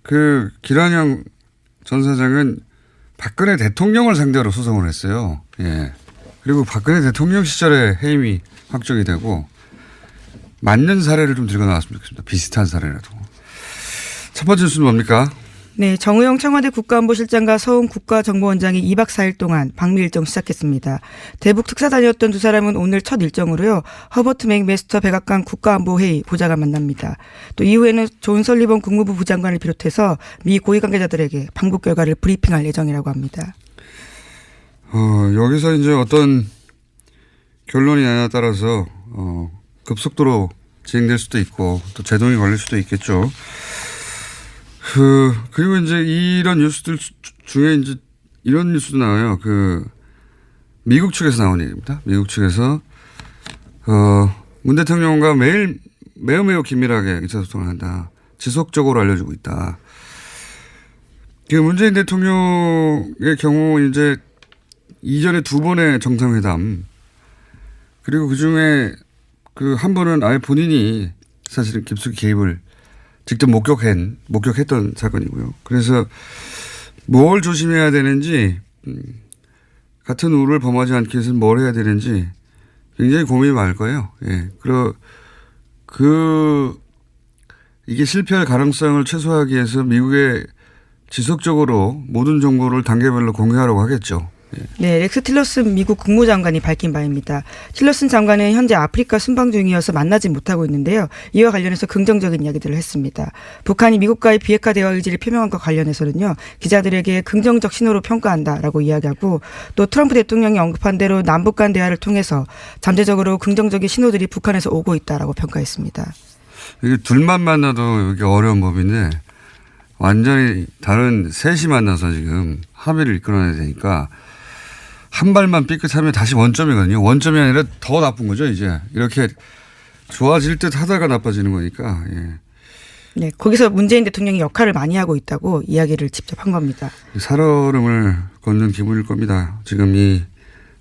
그 기란영 전 사장은 박근혜 대통령을 상대로 소송을 했어요. 예. 그리고 박근혜 대통령 시절에 해임이 확정이 되고 맞는 사례를 좀 들고 나왔으면 좋겠습니다. 비슷한 사례라도. 첫 번째 뉴스는 뭡니까? 네, 정의용 청와대 국가안보실장과 서훈 국가정보원장이 2박 4일 동안 방미 일정 시작했습니다. 대북 특사단이었던 두 사람은 오늘 첫 일정으로요. 허버트 맥메스터 백악관 국가안보회의 보좌관 만납니다. 또 이후에는 존 설리번 국무부 부장관을 비롯해서 미 고위 관계자들에게 방북 결과를 브리핑할 예정이라고 합니다. 여기서 이제 어떤 결론이 나냐에 따라서 급속도로 진행될 수도 있고 또 제동이 걸릴 수도 있겠죠. 그리고 이제 이런 뉴스들 중에 이제 이런 뉴스도 나와요. 미국 측에서 나온 얘기입니다. 미국 측에서, 문 대통령과 매우 긴밀하게 의사소통을 한다. 지속적으로 알려주고 있다. 문재인 대통령의 경우 이제 이전에 두 번의 정상회담 그리고 그 중에 한 번은 아예 본인이 사실은 깊숙이 개입을 직접 목격했던 사건이고요. 그래서 뭘 조심해야 되는지, 같은 우를 범하지 않기 위해서는 뭘 해야 되는지 굉장히 고민이 많을 거예요. 예. 이게 실패할 가능성을 최소화하기 위해서 미국에 지속적으로 모든 정보를 단계별로 공유하려고 하겠죠. 네, 렉스 틸러슨 미국 국무장관이 밝힌 바입니다. 틸러슨 장관은 현재 아프리카 순방 중이어서 만나지 못하고 있는데요. 이와 관련해서 긍정적인 이야기들을 했습니다. 북한이 미국과의 비핵화 대화 의지를 표명한 것과 관련해서는요. 기자들에게 긍정적 신호로 평가한다라고 이야기하고 또 트럼프 대통령이 언급한 대로 남북 간 대화를 통해서 잠재적으로 긍정적인 신호들이 북한에서 오고 있다라고 평가했습니다. 이게 둘만 만나도 이게 어려운 법인데 완전히 다른 셋이 만나서 지금 합의를 이끌어내야 되니까 한 발만 삐끗하면 다시 원점이거든요. 원점이 아니라 더 나쁜 거죠, 이제. 이렇게 좋아질 듯 하다가 나빠지는 거니까. 예. 네, 거기서 문재인 대통령이 역할을 많이 하고 있다고 이야기를 직접 한 겁니다. 살얼음을 걷는 기분일 겁니다. 지금 이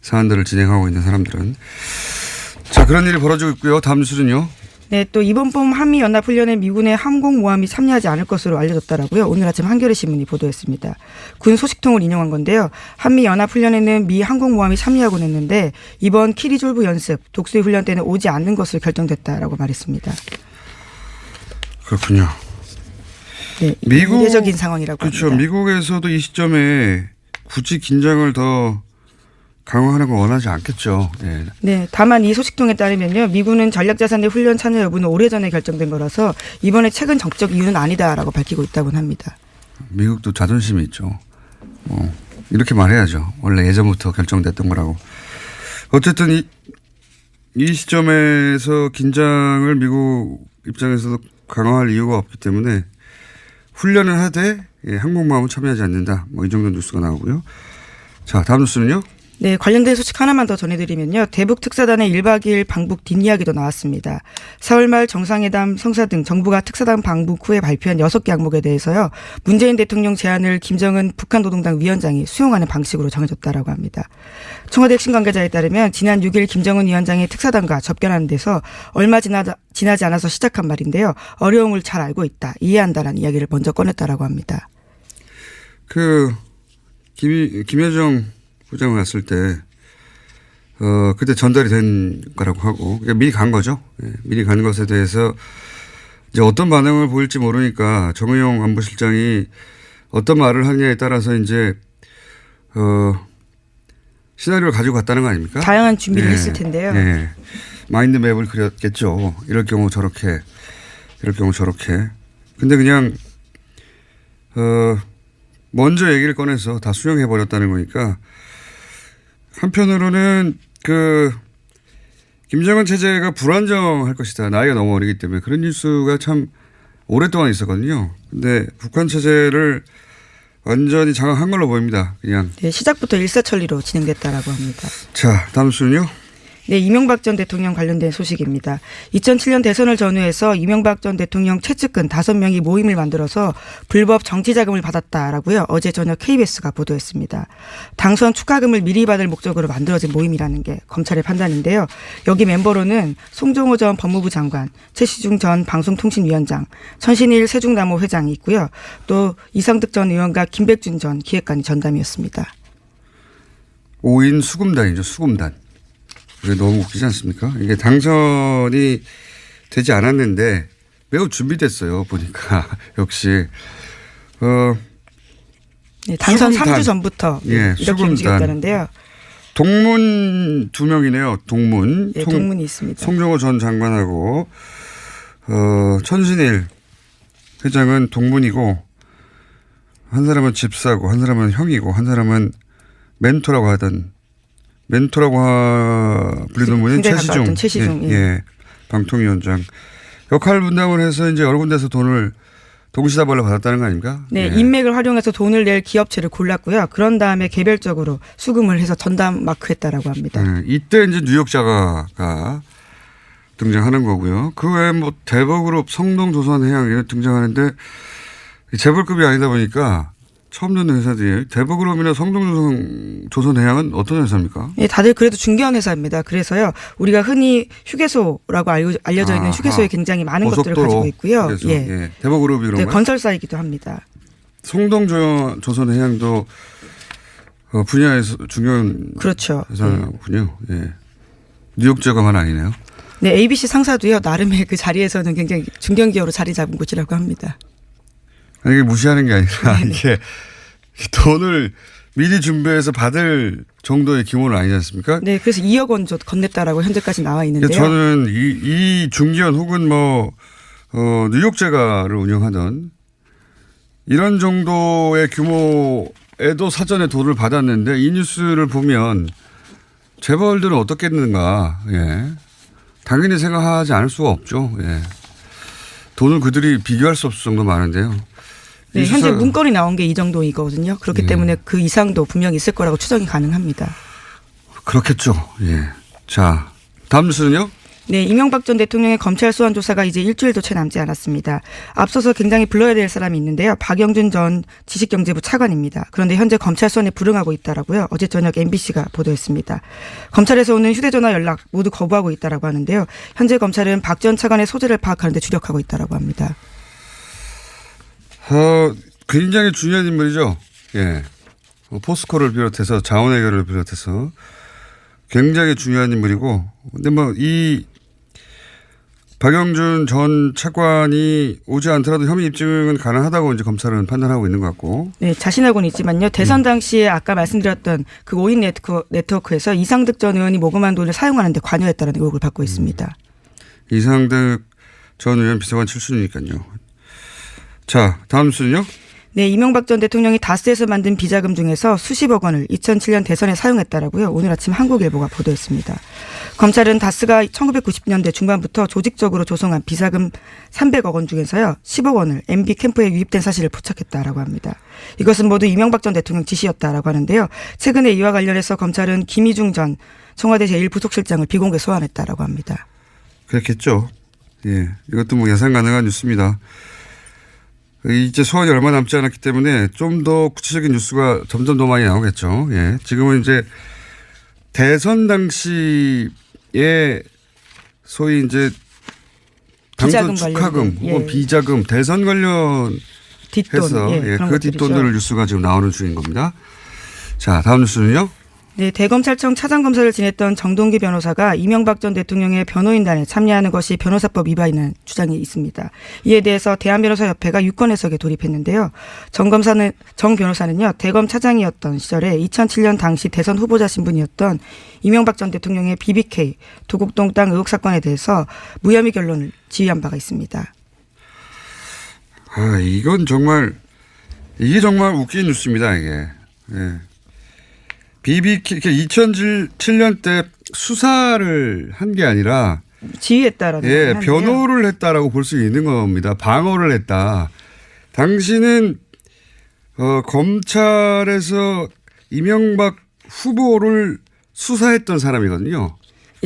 사안들을 진행하고 있는 사람들은. 자, 그런 일이 벌어지고 있고요. 다음 뉴스는요. 네, 또 이번 봄 한미연합훈련에 미군의 항공모함이 참여하지 않을 것으로 알려졌더라고요. 오늘 아침 한겨레 신문이 보도했습니다. 군 소식통을 인용한 건데요. 한미연합훈련에는 미 항공모함이 참여하곤 했는데 이번 키리졸브 연습, 독수리 훈련 때는 오지 않는 것으로 결정됐다라고 말했습니다. 그렇군요. 네, 이례적인 상황이라고 그렇죠. 합니다. 미국에서도 이 시점에 굳이 긴장을 더 강화하는 건 원하지 않겠죠. 네. 네, 다만 이 소식통에 따르면요. 미군은 전략자산의 훈련 참여 여부는 오래전에 결정된 거라서 이번에 최근 정적 이유는 아니다라고 밝히고 있다고는 합니다. 미국도 자존심이 있죠. 이렇게 말해야죠. 원래 예전부터 결정됐던 거라고. 어쨌든 이 시점에서 긴장을 미국 입장에서도 강화할 이유가 없기 때문에 훈련을 하되 항공모함은 참여하지 않는다. 이 정도 뉴스가 나오고요. 자, 다음 뉴스는요. 네, 관련된 소식 하나만 더 전해드리면요. 대북 특사단의 1박 2일 방북 뒷이야기도 나왔습니다. 4월 말 정상회담 성사 등 정부가 특사단 방북 후에 발표한 6개 항목에 대해서요. 문재인 대통령 제안을 김정은 북한노동당 위원장이 수용하는 방식으로 정해졌다라고 합니다. 청와대 핵심 관계자에 따르면 지난 6일 김정은 위원장이 특사단과 접견하는 데서 얼마 지나지 않아서 시작한 말인데요. 어려움을 잘 알고 있다. 이해한다라는 이야기를 먼저 꺼냈다라고 합니다. 김여정 부장을 갔을 때, 그때 전달이 된 거라고 하고, 그러니까 미리 간 거죠. 예, 미리 간 것에 대해서 이제 어떤 반응을 보일지 모르니까 정의용 안보실장이 어떤 말을 하느냐에 따라서 이제, 시나리오를 가지고 갔다는 거 아닙니까? 다양한 준비를 했을 텐데요. 예. 마인드맵을 그렸겠죠. 이럴 경우 저렇게. 근데 그냥, 먼저 얘기를 꺼내서 다 수용해버렸다는 거니까 한편으로는 김정은 체제가 불안정할 것이다. 나이가 너무 어리기 때문에 그런 뉴스가 참 오랫동안 있었거든요. 근데 북한 체제를 완전히 장악한 걸로 보입니다. 그냥. 네, 시작부터 일사천리로 진행됐다라고 합니다. 자, 다음 뉴스는요. 네, 이명박 전 대통령 관련된 소식입니다. 2007년 대선을 전후해서 이명박 전 대통령 최측근 5명이 모임을 만들어서 불법 정치자금을 받았다라고요. 어제 저녁 KBS가 보도했습니다. 당선 축하금을 미리 받을 목적으로 만들어진 모임이라는 게 검찰의 판단인데요. 여기 멤버로는 송정호 전 법무부 장관, 최시중 전 방송통신위원장, 천신일 세종나무 회장이 있고요. 또 이상득 전 의원과 김백준 전 기획관이 전담이었습니다. 5인 수금단이죠. 수금단. 이게 너무 웃기지 않습니까? 이게 당선이 되지 않았는데 매우 준비됐어요. 보니까 역시 네, 당선 수금단. 3주 전부터 예, 이렇게 수금단. 움직였다는데요. 동문 2명이네요. 동문. 네, 동문이 있습니다. 송정호 전 장관하고 천신일 회장은 동문이고 한 사람은 집사고 한 사람은 형이고 한 사람은 멘토라고 불리던 분이 최시중. 예. 방통위원장. 역할 분담을 해서 이제 여러 군데서 돈을 동시다발로 받았다는 거 아닙니까? 네, 예. 인맥을 활용해서 돈을 낼 기업체를 골랐고요. 그런 다음에 개별적으로 수금을 해서 전담 마크했다라고 합니다. 예. 이때 이제 뉴욕 자가가 등장하는 거고요. 그 외에 뭐 대버그룹, 성동조선해양 이런 등장하는데 재벌급이 아니다 보니까 처음 듣는 회사들이 대버그룹이나 성동조선해양은 어떤 회사입니까? 네, 다들 그래도 중견 회사입니다. 그래서요, 우리가 흔히 휴게소라고 알려져 있는 휴게소에 굉장히 많은 것들을 가지고 있고요. 휴게소. 예. 대버그룹이 그런 네, 거요? 건설사이기도 합니다. 성동조선해양도 분야에서 중요한 그렇죠. 회사군요. 예. 뉴욕 자가만 아니네요. 네, ABC 상사도요, 나름의 그 자리에서는 굉장히 중견기업으로 자리 잡은 곳이라고 합니다. 이게 무시하는 게 아니라 이게 돈을 미리 준비해서 받을 정도의 규모는 아니지 않습니까? 네, 그래서 2억 원 건넸다라고 현재까지 나와 있는데요. 저는 이 중기업 혹은 뉴욕 자가를 운영하던 이런 정도의 규모에도 사전에 돈을 받았는데 이 뉴스를 보면 재벌들은 어떻겠는가. 예. 당연히 생각하지 않을 수가 없죠. 예. 돈을 그들이 비교할 수 없을 정도 많은데요. 네, 현재 문건이 나온 게 이 정도이거든요. 그렇기 때문에 그 이상도 분명히 있을 거라고 추정이 가능합니다. 그렇겠죠. 예. 자, 다음 뉴스는요? 네, 이명박 전 대통령의 검찰 소환 조사가 이제 일주일도 채 남지 않았습니다. 앞서서 굉장히 불러야 될 사람이 있는데요. 박영준 전 지식경제부 차관입니다. 그런데 현재 검찰 소환에 불응하고 있다라고요. 어제 저녁 MBC가 보도했습니다. 검찰에서 오는 휴대전화 연락 모두 거부하고 있다라고 하는데요. 현재 검찰은 박 전 차관의 소재를 파악하는 데 주력하고 있다라고 합니다. 굉장히 중요한 인물이죠. 예. 포스코를 비롯해서 자원해결을 비롯해서 굉장히 중요한 인물이고, 근데 이 박영준 전 차관이 오지 않더라도 혐의 입증은 가능하다고 이제 검찰은 판단하고 있는 것 같고. 네, 자신하고는 있지만요. 대선 당시에 아까 말씀드렸던 그 5인 네트워크에서 이상득 전 의원이 모금한 돈을 사용하는 데 관여했다는 의혹을 받고 있습니다. 이상득 전 의원 비서관 출신이니까요. 자, 다음 뉴스는요? 네, 이명박 전 대통령이 다스에서 만든 비자금 중에서 수십억 원을 2007년 대선에 사용했다라고요. 오늘 아침 한국일보가 보도했습니다. 검찰은 다스가 1990년대 중반부터 조직적으로 조성한 비자금 300억 원 중에서요. 10억 원을 MB 캠프에 유입된 사실을 포착했다라고 합니다. 이것은 모두 이명박 전 대통령 지시였다라고 하는데요. 최근에 이와 관련해서 검찰은 김희중 전 청와대 제1부속실장을 비공개 소환했다라고 합니다. 그렇겠죠. 예, 이것도 예상 가능한 뉴스입니다. 이제 소환이 얼마 남지 않았기 때문에 좀 더 구체적인 뉴스가 점점 더 많이 나오겠죠. 예. 지금은 이제 대선 당시에 소위 이제 당선 축하금 혹은 예. 비자금 대선 관련 뒷돈, 해서 예, 그 뒷돈들 뉴스가 지금 나오는 중인 겁니다. 자, 다음 뉴스는요. 네, 대검찰청 차장검사를 지냈던 정동기 변호사가 이명박 전 대통령의 변호인단에 참여하는 것이 변호사법 위반이라는 주장이 있습니다. 이에 대해서 대한변호사협회가 유권 해석에 돌입했는데요. 정 변호사는요, 대검 차장이었던 시절에 2007년 당시 대선 후보자 신분이었던 이명박 전 대통령의 BBK 도곡동 땅 의혹 사건에 대해서 무혐의 결론을 지휘한 바가 있습니다. 이게 정말 웃긴 뉴스입니다, 이게. 예. BBK 2007년 때 수사를 한 게 아니라 지휘했다라는 예, 변호를 했다라고 볼 수 있는 겁니다. 방어를 했다. 당신은 검찰에서 이명박 후보를 수사했던 사람이거든요.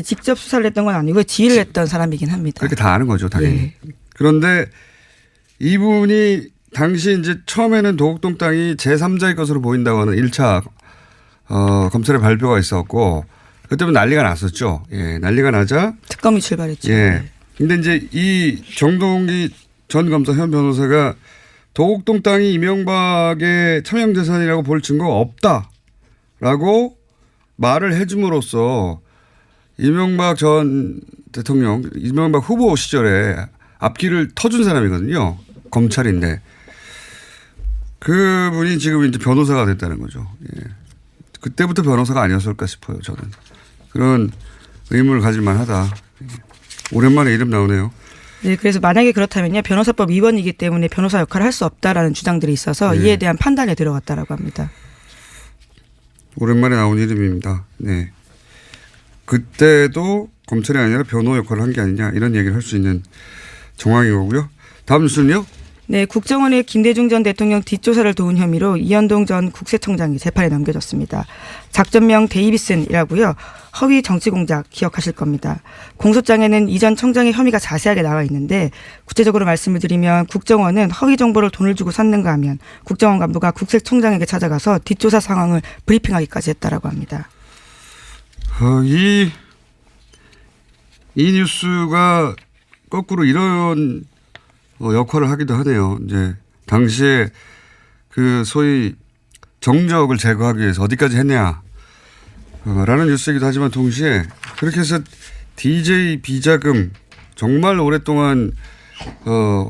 직접 수사를 했던 건 아니고 지휘를 했던 사람이긴 합니다. 그렇게 다 아는 거죠, 당연히. 예. 그런데 이분이 당시 이제 처음에는 도곡동 땅이 제3자의 것으로 보인다고 하는 1차 검찰의 발표가 있었고 그때부터 난리가 났었죠. 예, 난리가 나자 특검이 출발했죠. 예. 근데 이제 이 정동기 전 검사 현 변호사가 도곡동 땅이 이명박의 차명 재산이라고 볼 증거가 없다라고 말을 해줌으로써 이명박 전 대통령, 이명박 후보 시절에 앞길을 터준 사람이거든요. 검찰인데. 그분이 지금 이제 변호사가 됐다는 거죠. 예. 그때부터 변호사가 아니었을까 싶어요, 저는. 그런 의문을 가질만 하다. 오랜만에 이름 나오네요. 네, 그래서 만약에 그렇다면요. 변호사법 위반이기 때문에 변호사 역할을 할 수 없다라는 주장들이 있어서 네. 이에 대한 판단에 들어갔다라고 합니다. 오랜만에 나온 이름입니다. 네. 그때도 검찰이 아니라 변호 역할을 한 게 아니냐 이런 얘기를 할 수 있는 정황인 거고요. 다음 뉴스는요. 네, 국정원의 김대중 전 대통령 뒷조사를 도운 혐의로 이현동 전 국세청장이 재판에 넘겨졌습니다. 작전명 데이비슨이라고요. 허위 정치 공작 기억하실 겁니다. 공소장에는 이 전 청장의 혐의가 자세하게 나와 있는데 구체적으로 말씀을 드리면 국정원은 허위 정보를 돈을 주고 샀는가 하면 국정원 간부가 국세청장에게 찾아가서 뒷조사 상황을 브리핑하기까지 했다라고 합니다. 이 뉴스가 거꾸로 이런 역할을 하기도 하네요. 이제 당시에 그 소위 정적을 제거하기 위해서 어디까지 했냐 라는 뉴스이기도 하지만 동시에 그렇게 해서 DJ 비자금 정말 오랫동안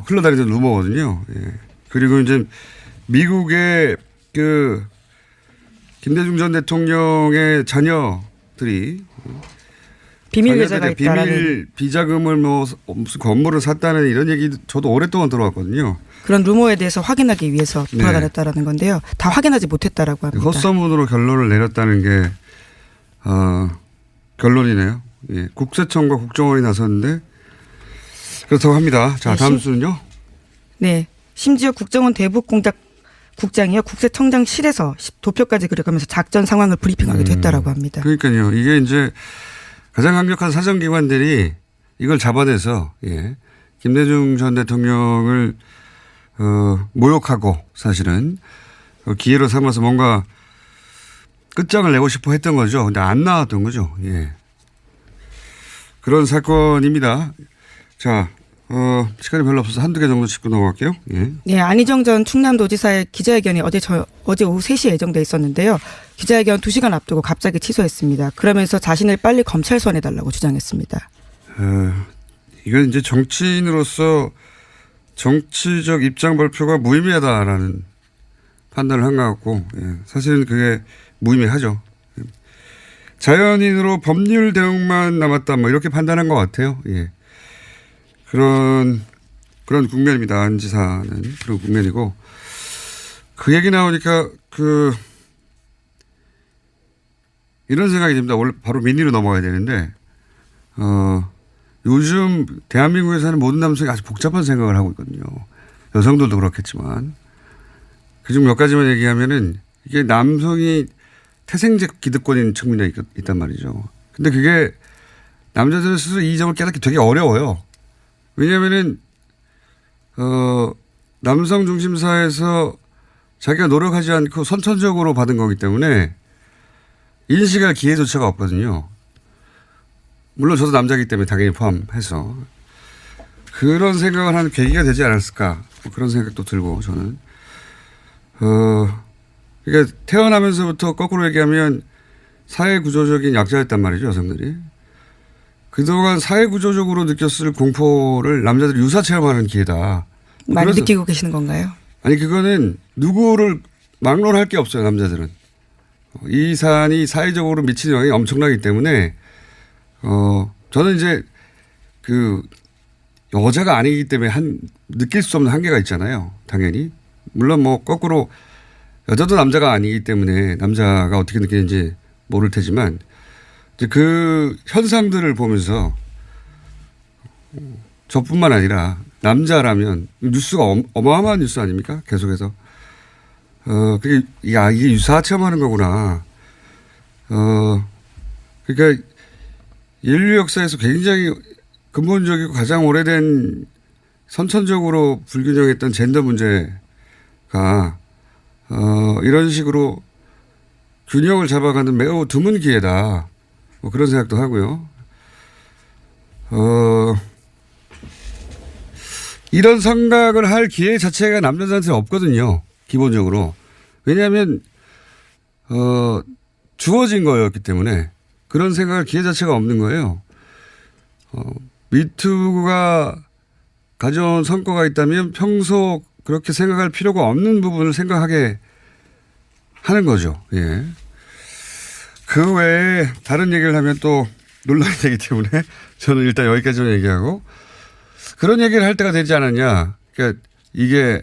흘러다니던 루머거든요. 예. 그리고 이제 미국의 그 김대중 전 대통령의 자녀들이 비밀 계좌가 있다라는. 비밀 비자금을 뭐 무슨 건물을 샀다는 이런 얘기 저도 오랫동안 들어왔거든요. 그런 루머에 대해서 확인하기 위해서 돌아다녔다라는 건데요. 다 확인하지 못했다라고 합니다. 헛소문으로 결론을 내렸다는 게 결론이네요. 예. 국세청과 국정원이 나섰는데 그렇다고 합니다. 자, 다음 뉴스는요. 네. 심지어 국정원 대북공작 국장이요. 국세청장실에서 도표까지 그려가면서 작전 상황을 브리핑하기도 했다라고 합니다. 그러니까요. 이게 이제 가장 강력한 사정기관들이 이걸 잡아내서 김대중 전 대통령을 모욕하고 사실은 기회로 삼아서 뭔가 끝장을 내고 싶어 했던 거죠. 근데 안 나왔던 거죠. 예. 그런 사건입니다. 자, 시간이 별로 없어서 한두 개 정도 짚고 넘어갈게요. 예. 네, 안희정 전 충남도지사의 기자회견이 어제 오후 3시에 예정돼 있었는데요. 기자회견 2시간 앞두고 갑자기 취소했습니다. 그러면서 자신을 빨리 검찰 소환해달라고 주장했습니다. 이건 이제 정치인으로서 정치적 입장 발표가 무의미하다라는 판단을 한 것 같고, 사실은 그게 무의미하죠. 자연인으로 법률 대응만 남았다, 뭐 이렇게 판단한 것 같아요. 예. 그런 국면입니다. 안 지사는 그런 국면이고, 그 얘기 나오니까 이런 생각이 듭니다. 원래 바로 민의로 넘어가야 되는데, 요즘 대한민국에 사는 모든 남성이 아주 복잡한 생각을 하고 있거든요. 여성들도 그렇겠지만. 그중 몇 가지만 얘기하면은 이게 남성이 태생적 기득권인 측면이 있단 말이죠. 근데 그게 남자들은 스스로 이 점을 깨닫기 되게 어려워요. 왜냐하면은, 남성 중심 사회에서 자기가 노력하지 않고 선천적으로 받은 거기 때문에 인식할 기회조차가 없거든요. 물론 저도 남자이기 때문에 당연히 포함해서. 그런 생각을 하는 계기가 되지 않았을까. 뭐 그런 생각도 들고 저는. 그러니까 태어나면서부터 거꾸로 얘기하면 사회 구조적인 약자였단 말이죠. 여성들이. 그동안 사회 구조적으로 느꼈을 공포를 남자들이 유사 체험하는 기회다. 많이 느끼고 계시는 건가요? 아니 그거는 누구를 막론할 게 없어요. 남자들은. 이 사안이 사회적으로 미치는 영향이 엄청나기 때문에 저는 이제 여자가 아니기 때문에 느낄 수 없는 한계가 있잖아요. 당연히. 물론 뭐 거꾸로 여자도 남자가 아니기 때문에 남자가 어떻게 느끼는지 모를 테지만 이제 그 현상들을 보면서 저뿐만 아니라 남자라면 뉴스가 어마어마한 뉴스 아닙니까? 계속해서. 그게 이게 유사 체험하는 거구나. 그러니까 인류 역사에서 굉장히 근본적이고 가장 오래된 선천적으로 불균형했던 젠더 문제가 이런 식으로 균형을 잡아가는 매우 드문 기회다. 뭐 그런 생각도 하고요. 이런 생각을 할 기회 자체가 남자들한테 없거든요. 기본적으로. 왜냐하면 주어진 거였기 때문에 그런 생각할 기회 자체가 없는 거예요. 미투가 가져온 성과가 있다면 평소 그렇게 생각할 필요가 없는 부분을 생각하게 하는 거죠. 예. 그 외에 다른 얘기를 하면 또 논란이 되기 때문에 저는 일단 여기까지만 얘기하고 그런 얘기를 할 때가 되지 않았냐. 그러니까 이게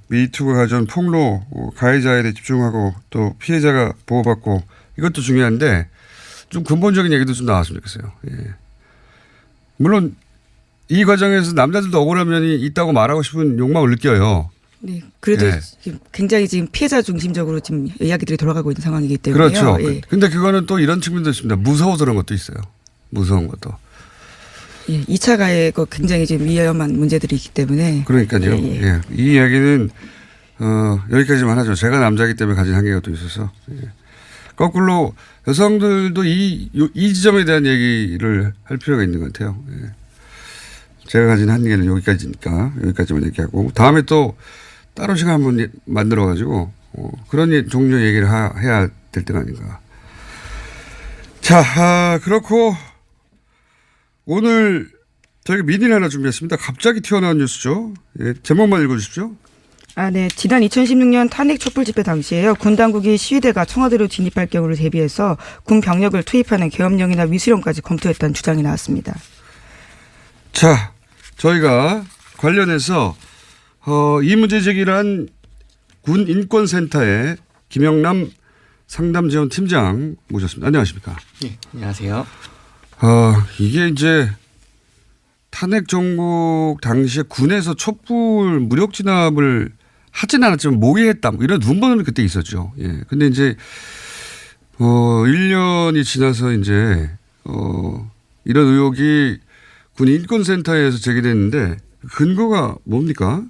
미투가 가져온 폭로, 가해자에 대해 집중하고 또 피해자가 보호받고 이것도 중요한데 좀 근본적인 얘기도 좀 나왔으면 좋겠어요. 예. 물론 이 과정에서 남자들도 억울한 면이 있다고 말하고 싶은 욕망을 느껴요. 네. 그래도 예. 굉장히 지금 피해자 중심적으로 지금 이야기들이 돌아가고 있는 상황이기 때문에요. 그렇죠. 예. 근데 그거는 또 이런 측면도 있습니다. 무서워서 그런 것도 있어요. 무서운 것도. 예. 2차 가해가 굉장히 지금 위험한 문제들이 있기 때문에. 그러니까요. 예, 예. 예. 이 이야기는 여기까지만 하죠. 제가 남자이기 때문에 가진 한계가 또 있어서. 예. 거꾸로 여성들도 이 지점에 대한 얘기를 할 필요가 있는 것 같아요. 예. 제가 가진 한계는 여기까지니까 여기까지만 얘기하고 다음에 또 따로 시간 한번 만들어 가지고 그런 종류 얘기를 해야 될 때가 아닌가. 자, 그렇고 오늘 저희가 미니를 하나 준비했습니다. 갑자기 튀어나온 뉴스죠. 예, 제목만 읽어주십시오. 네. 지난 2016년 탄핵 촛불 집회 당시에요. 군 당국이 시위대가 청와대로 진입할 경우를 대비해서 군 병력을 투입하는 계엄령이나 위수령까지 검토했다는 주장이 나왔습니다. 자, 저희가 관련해서 이 문제 제기를 한 군 인권센터의 김영남 상담지원팀장 모셨습니다. 안녕하십니까? 네, 안녕하세요. 이게 이제 탄핵 정국 당시에 군에서 촛불 무력 진압을 하진 않았지만 모의했다. 뭐 이런 눈보는 그때 있었죠. 예. 근데 이제 1년이 지나서 이제 이런 의혹이 군 인권센터에서 제기됐는데 근거가 뭡니까?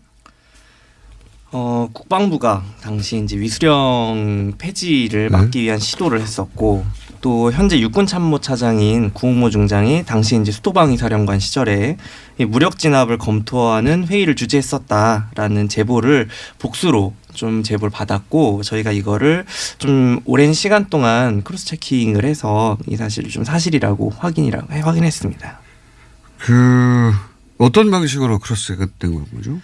국방부가 당시 이제 위수령 폐지를 막기 위한 시도를 했었고 또 현재 육군참모차장인 구홍모 중장이 당시 이제 수도방위 사령관 시절에 이 무력 진압을 검토하는 회의를 주재했었다라는 제보를 복수로 좀 제보를 받았고 저희가 이거를 좀 오랜 시간 동안 크로스 체킹을 해서 이 사실을 좀 사실이라고 확인했습니다. 어떤 방식으로 크로스가 된 거죠?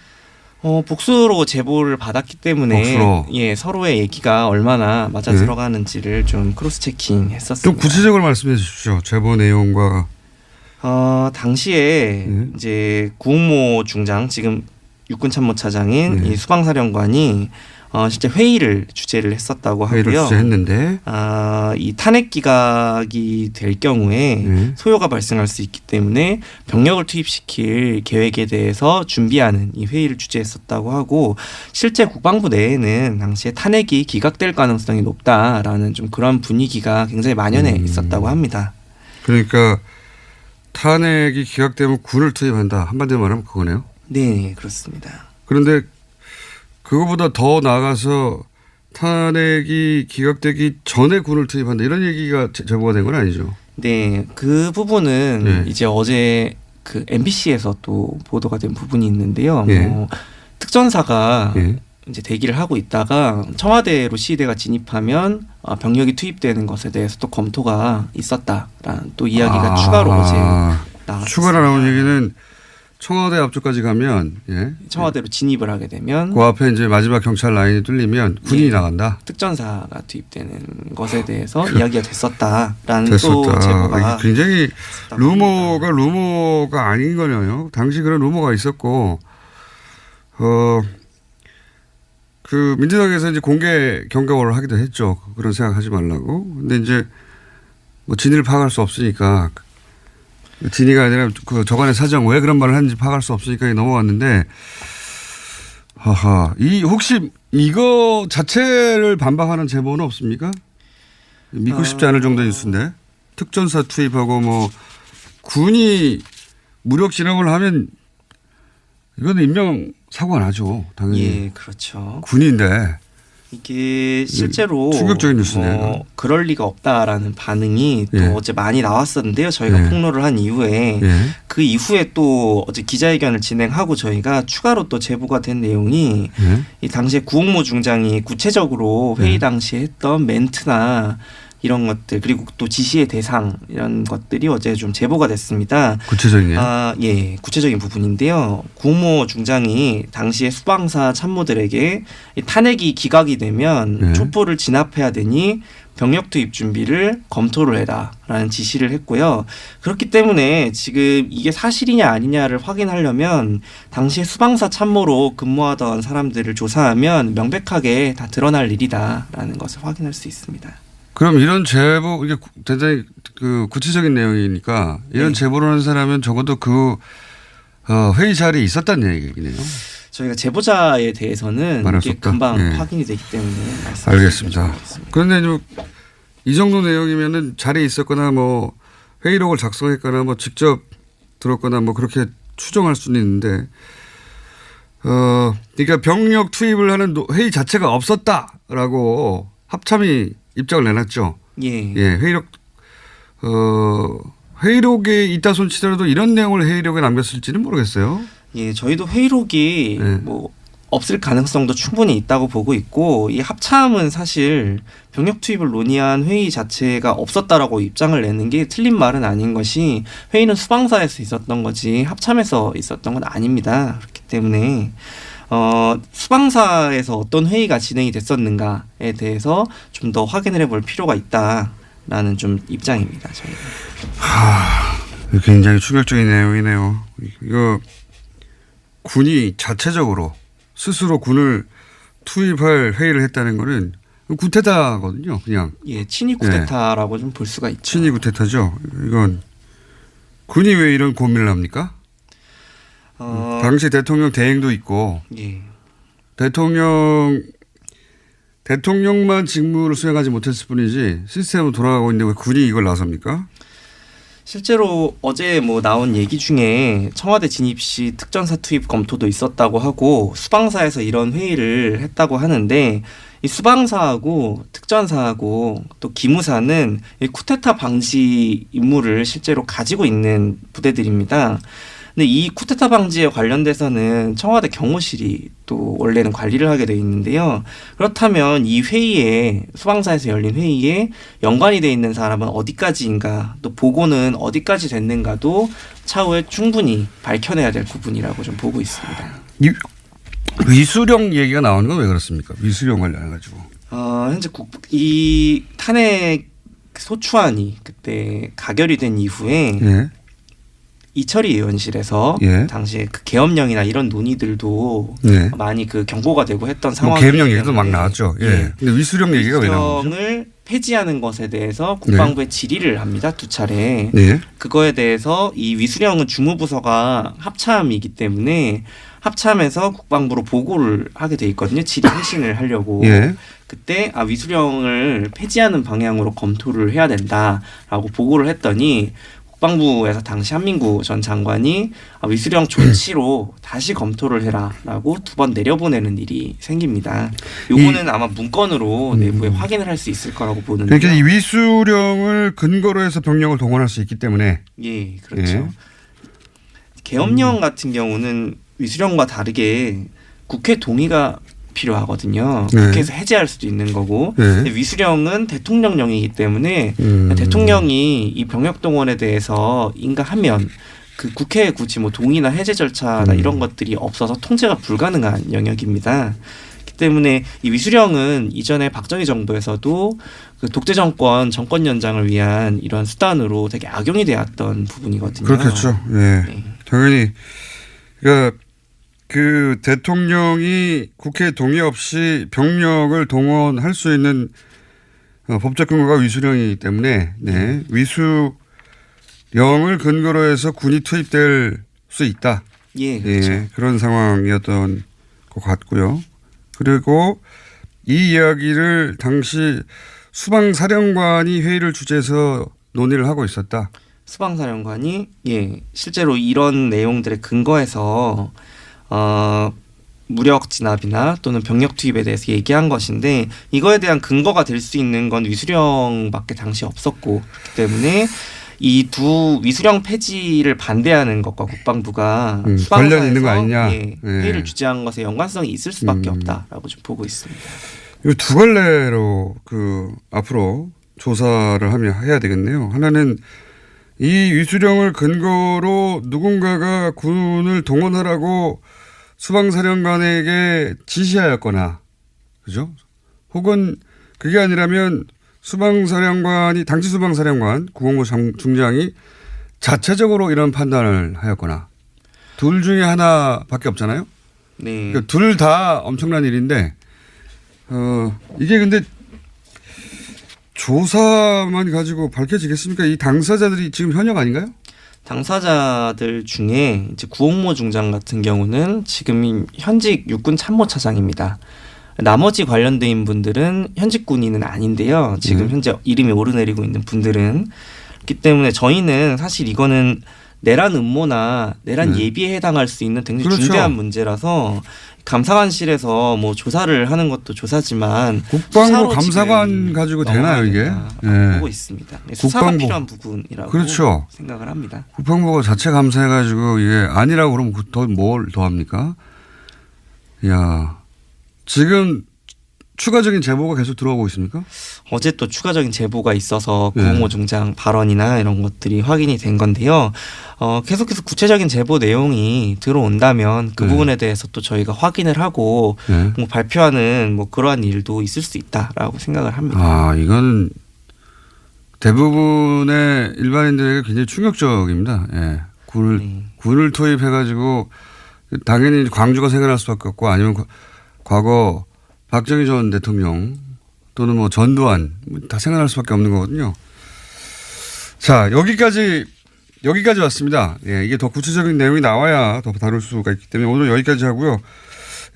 복수로 제보를 받았기 때문에 복수로. 예, 서로의 얘기가 얼마나 맞아 들어가는지를 좀 크로스 체킹했었습니다. 좀 구체적으로 말씀해 주십시오. 제보 내용과 당시에 이제 구홍모 중장 지금 육군참모차장인 이 수방사령관이 실제 회의를 주재를 했었다고 하고요. 회의를 주재했는데 이 탄핵 기각이 될 경우에 소요가 발생할 수 있기 때문에 병력을 투입시킬 계획에 대해서 준비하는 이 회의를 주재했었다고 하고 실제 국방부 내에는 당시에 탄핵이 기각될 가능성이 높다라는 좀 그런 분위기가 굉장히 만연해 있었다고 합니다. 그러니까 탄핵이 기각되면 군을 투입한다. 한마디로 말하면 그거네요. 네, 그렇습니다. 그런데 그거보다 더 나아가서 탄핵이 기각되기 전에 군을 투입한다. 이런 얘기가 제보가 된 건 아니죠. 네, 그 부분은 이제 어제 그 MBC에서 또 보도가 된 부분이 있는데요. 특전사가 이제 대기를 하고 있다가 청와대로 시위대가 진입하면 병력이 투입되는 것에 대해서 또 검토가 있었다라는 또 이야기가 추가로 어제 나왔습니다. 추가로 나온 얘기는 청와대 앞쪽까지 가면 청와대로 진입을 하게 되면 그 앞에 이제 마지막 경찰 라인이 뚫리면 군인이 나간다. 특전사가 투입되는 것에 대해서 이야기가 됐었다라는 또 제보가 굉장히 루머가 아닌 거네요. 당시 그런 루머가 있었고 그 민주당에서 이제 공개 경고를 하기도 했죠. 그런 생각하지 말라고. 근데 이제 뭐 진위를 파악할 수 없으니까. 진위가 아니라 그 저간의 사정 왜 그런 말을 하는지 파악할 수 없으니까 넘어갔는데 혹시 이거 자체를 반박하는 제보는 없습니까? 믿고 싶지 않을 정도의 뉴스인데. 특전사 투입하고 뭐 군이 무력 진압을 하면 이거는 인명 사고가 나죠. 당연히. 예, 그렇죠. 군인데. 이게 실제로 충격적인 뉴스네요. 그럴 리가 없다라는 반응이 또 예. 어제 많이 나왔었는데요. 저희가 예. 폭로를 한 이후에 예. 그 이후에 또 어제 기자회견을 진행하고 저희가 추가로 또 제보가 된 내용이 예. 이 당시에 구홍모 중장이 구체적으로 회의 당시에 했던 멘트나 이런 것들 그리고 또 지시의 대상 이런 것들이 어제 좀 제보가 됐습니다. 구체적이네요. 예, 구체적인 부분인데요. 구홍모 중장이 당시에 수방사 참모들에게 이 탄핵이 기각이 되면 네. 촛불을 진압해야 되니 병력 투입 준비를 검토를 해라라는 지시를 했고요. 그렇기 때문에 지금 이게 사실이냐 아니냐를 확인하려면 당시에 수방사 참모로 근무하던 사람들을 조사하면 명백하게 다 드러날 일이다라는 것을 확인할 수 있습니다. 그럼 이런 제보 이게 대단히 그 구체적인 내용이니까 이런 네. 제보를 한 사람은 적어도 그 회의 자리에 있었다는 얘기네요. 저희가 제보자에 대해서는 말할 수 이게 없다. 금방 예. 확인이 되기 때문에 알겠습니다. 말씀드리겠습니다. 그런데 이 정도 내용이면은 자리에 있었거나 뭐 회의록을 작성했거나 뭐 직접 들었거나 뭐 그렇게 추정할 수는 있는데 그러니까 병력 투입을 하는 회의 자체가 없었다라고 합참이 입장을 내놨죠. 예. 예, 회의록에 있다 손치더라도 이런 내용을 회의록에 남겼을지는 모르겠어요. 예, 저희도 회의록이 네. 뭐 없을 가능성도 충분히 있다고 보고 있고 이 합참은 사실 병력 투입을 논의한 회의 자체가 없었다라고 입장을 내는 게 틀린 말은 아닌 것이 회의는 수방사에서 있었던 거지 합참에서 있었던 건 아닙니다. 그렇기 때문에 수방사에서 어떤 회의가 진행이 됐었는가에 대해서 좀 더 확인을 해볼 필요가 있다라는 좀 입장입니다. 저희는. 굉장히 충격적인 내용이네요. 이거 군이 자체적으로 스스로 군을 투입할 회의를 했다는 거는 구테타거든요. 그냥 예, 친위 쿠데타라고 좀 볼 수가 있죠. 친위 구테타죠. 이건 군이 왜 이런 고민을 합니까? 당시 대통령 대행도 있고 예. 대통령만 직무를 수행하지 못했을 뿐이지 시스템으로 돌아가고 있는데 왜 군이 이걸 나섭니까? 실제로 어제 뭐 나온 얘기 중에 청와대 진입 시 특전사 투입 검토도 있었다고 하고 수방사에서 이런 회의를 했다고 하는데 이 수방사하고 특전사하고 또 기무사는 이 쿠데타 방지 임무를 실제로 가지고 있는 부대들입니다. 근데 이 쿠데타 방지에 관련돼서는 청와대 경호실이 또 원래는 관리를 하게 돼 있는데요. 그렇다면 이 회의에 수방사에서 열린 회의에 연관이 돼 있는 사람은 어디까지인가 또 보고는 어디까지 됐는가도 차후에 충분히 밝혀내야 될 부분이라고 좀 보고 있습니다. 이 위수령 얘기가 나오는 건 왜 그렇습니까? 위수령 관련해 가지고. 현재 이 탄핵 소추안이 그때 가결이 된 이후에 예. 이철희 의원실에서 예. 당시에 그 계엄령이나 이런 논의들도 네. 많이 그 경고가 되고 했던 뭐 상황이기 계엄령 얘기도 막 때문에 나왔죠. 예. 근데 위수령 얘기가 왜 나오죠? 위수령을 폐지하는 것에 대해서 국방부에 질의를 합니다. 2차례. 네. 그거에 대해서 이 위수령은 주무부서가 합참이기 때문에 합참에서 국방부로 보고를 하게 돼 있거든요. 질의 회신을 하려고. 예. 그때 위수령을 폐지하는 방향으로 검토를 해야 된다라고 보고를 했더니 국방부에서 당시 한민구 전 장관이 위수령 존치로 다시 검토를 해라라고 2번 내려보내는 일이 생깁니다. 요거는 아마 문건으로 내부에 확인을 할 수 있을 거라고 보는데요. 그러니까 이 위수령을 근거로 해서 병력을 동원할 수 있기 때문에 예, 그렇죠. 예. 계엄령 같은 경우는 위수령과 다르게 국회 동의가 필요하거든요. 네. 국회에서 해제할 수도 있는 거고 네. 근데 위수령은 대통령령이기 때문에 대통령이 이 병력 동원에 대해서 인가하면 그 국회에 굳이 뭐 동의나 해제 절차나 이런 것들이 없어서 통제가 불가능한 영역입니다. 그렇기 때문에 이 위수령은 이전에 박정희 정부에서도 그 독재 정권 정권 연장을 위한 이런 수단으로 되게 악용이 되었던 부분이거든요. 그렇겠죠. 예. 네. 당연히 그러니까 그 대통령이 국회 동의 없이 병력을 동원할 수 있는 법적 근거가 위수령이기 때문에 네. 위수령을 근거로 해서 군이 투입될 수 있다. 예, 그렇죠. 예, 그런 상황이었던 것 같고요. 그리고 이 이야기를 당시 수방사령관이 회의를 주재해서 논의를 하고 있었다. 수방사령관이 실제로 이런 내용들에 근거해서 무력 진압이나 또는 병력 투입에 대해서 얘기한 것인데 이거에 대한 근거가 될 수 있는 건 위수령밖에 당시 없었고 그렇기 때문에 이 두 위수령 폐지를 반대하는 것과 국방부가 관련 있는 거 아니냐. 회의를 주재한 것에 연관성이 있을 수밖에 없다라고 좀 보고 있습니다. 이 두 갈래로 앞으로 조사를 해야 되겠네요. 하나는 이 위수령을 근거로 누군가가 군을 동원하라고 수방사령관에게 지시하였거나, 그죠? 혹은 그게 아니라면 당시 수방사령관, 구홍모 중장이 자체적으로 이런 판단을 하였거나, 둘 중에 하나밖에 없잖아요? 네. 그러니까 둘 다 엄청난 일인데, 이게 근데 조사만 가지고 밝혀지겠습니까? 이 당사자들이 지금 현역 아닌가요? 당사자들 중에 이제 구홍모 중장 같은 경우는 지금 현직 육군 참모차장입니다. 나머지 관련된 분들은 현직 군인은 아닌데요. 지금 현재 이름이 오르내리고 있는 분들은 그렇기 때문에 저희는 사실 이거는 내란 음모나 내란 예비에 해당할 수 있는 굉장히 그렇죠. 중대한 문제라서 감사관실에서 뭐 조사를 하는 것도 조사지만 국방부 감사관 가지고 되나요 이게? 보고 있습니다. 수사가 필요한 부분이라고 그렇죠. 생각을 합니다. 국방부가 자체 감사해가지고 이게 아니라고 그러면 뭘 더 합니까? 야, 지금 추가적인 제보가 계속 들어오고 있습니까? 어제 또 추가적인 제보가 있어서 구홍모 중장 발언이나 이런 것들이 확인이 된 건데요. 계속해서 구체적인 제보 내용이 들어온다면 그 부분에 대해서 또 저희가 확인을 하고 뭐 발표하는 뭐 그러한 일도 있을 수 있다라고 생각을 합니다. 아, 이건 대부분의 일반인들에게 굉장히 충격적입니다. 예. 군을 투입해가지고 당연히 광주가 생각날 수밖에 없고 아니면 과거 박정희 전 대통령 또는 뭐 전두환 다 생각날 수밖에 없는 거거든요. 자, 여기까지 왔습니다. 예, 이게 더 구체적인 내용이 나와야 더 다룰 수가 있기 때문에 오늘 여기까지 하고요.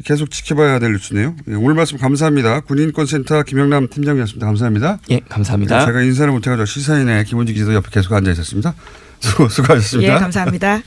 계속 지켜봐야 될 뉴스네요. 예, 오늘 말씀 감사합니다. 군인권센터 김영남 팀장이었습니다. 감사합니다. 예, 감사합니다. 제가 인사를 못해가지고 시사인의 김원지 기자도 옆에 계속 앉아 있었습니다. 수고하셨습니다. 예, 감사합니다.